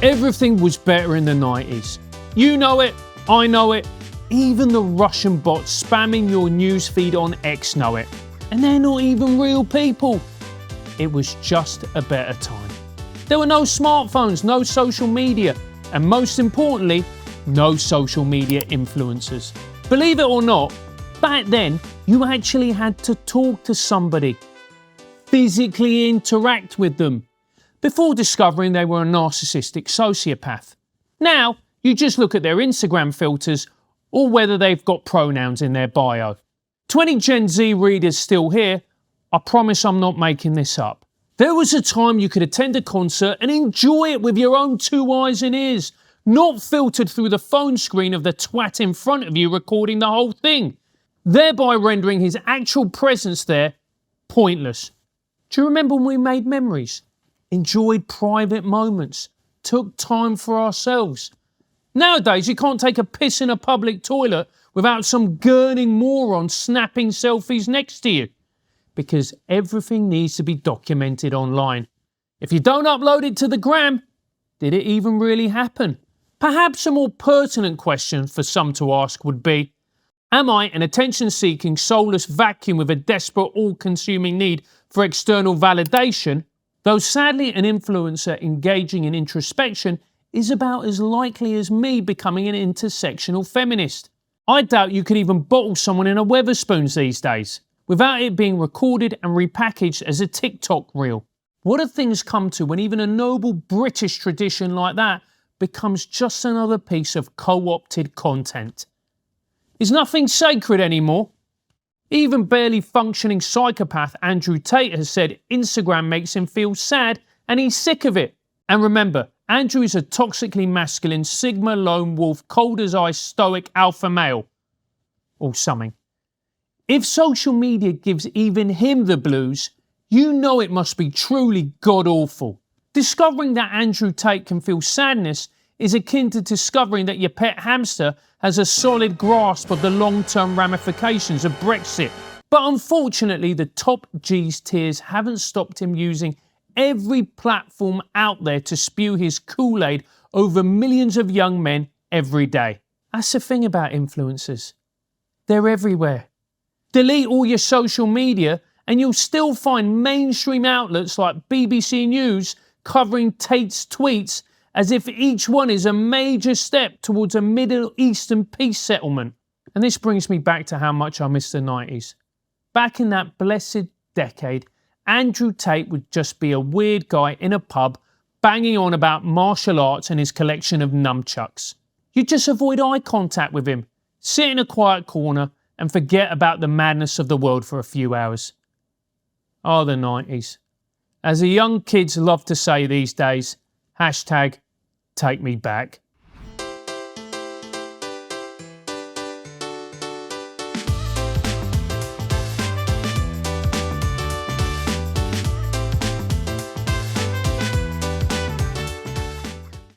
Everything was better in the 90s. You know it, I know it, even the Russian bots spamming your newsfeed on X know it. And they're not even real people. It was just a better time. There were no smartphones, no social media, and most importantly, no social media influencers. Believe it or not, back then, you actually had to talk to somebody, physically interact with them, before discovering they were a narcissistic sociopath. Now, you just look at their Instagram filters or whether they've got pronouns in their bio. 20 Gen Z readers still here, I promise I'm not making this up. There was a time you could attend a concert and enjoy it with your own two eyes and ears, not filtered through the phone screen of the twat in front of you recording the whole thing, thereby rendering his actual presence there pointless. Do you remember when we made memories, enjoyed private moments, took time for ourselves? Nowadays, you can't take a piss in a public toilet without some gurning moron snapping selfies next to you, because everything needs to be documented online. If you don't upload it to the gram, did it even really happen? Perhaps a more pertinent question for some to ask would be, am I an attention-seeking, soulless vacuum with a desperate, all-consuming need for external validation? Though sadly an influencer engaging in introspection is about as likely as me becoming an intersectional feminist. I doubt you could even bottle someone in a Wetherspoons these days without it being recorded and repackaged as a TikTok reel. What have things come to when even a noble British tradition like that becomes just another piece of co-opted content? Is nothing sacred anymore? Even barely functioning psychopath Andrew Tate has said Instagram makes him feel sad and he's sick of it. And remember, Andrew is a toxically masculine Sigma lone wolf, cold as ice, stoic alpha male. Or something. If social media gives even him the blues, you know it must be truly god-awful. Discovering that Andrew Tate can feel sadness is akin to discovering that your pet hamster has a solid grasp of the long-term ramifications of Brexit. But unfortunately, the top G's tears haven't stopped him using every platform out there to spew his Kool-Aid over millions of young men every day. That's the thing about influencers. They're everywhere. Delete all your social media and you'll still find mainstream outlets like BBC News covering Tate's tweets as if each one is a major step towards a Middle Eastern peace settlement. And this brings me back to how much I miss the 90s. Back in that blessed decade, Andrew Tate would just be a weird guy in a pub banging on about martial arts and his collection of nunchucks. You'd just avoid eye contact with him, sit in a quiet corner and forget about the madness of the world for a few hours. Oh, the 90s. As the young kids love to say these days, hashtag take me back.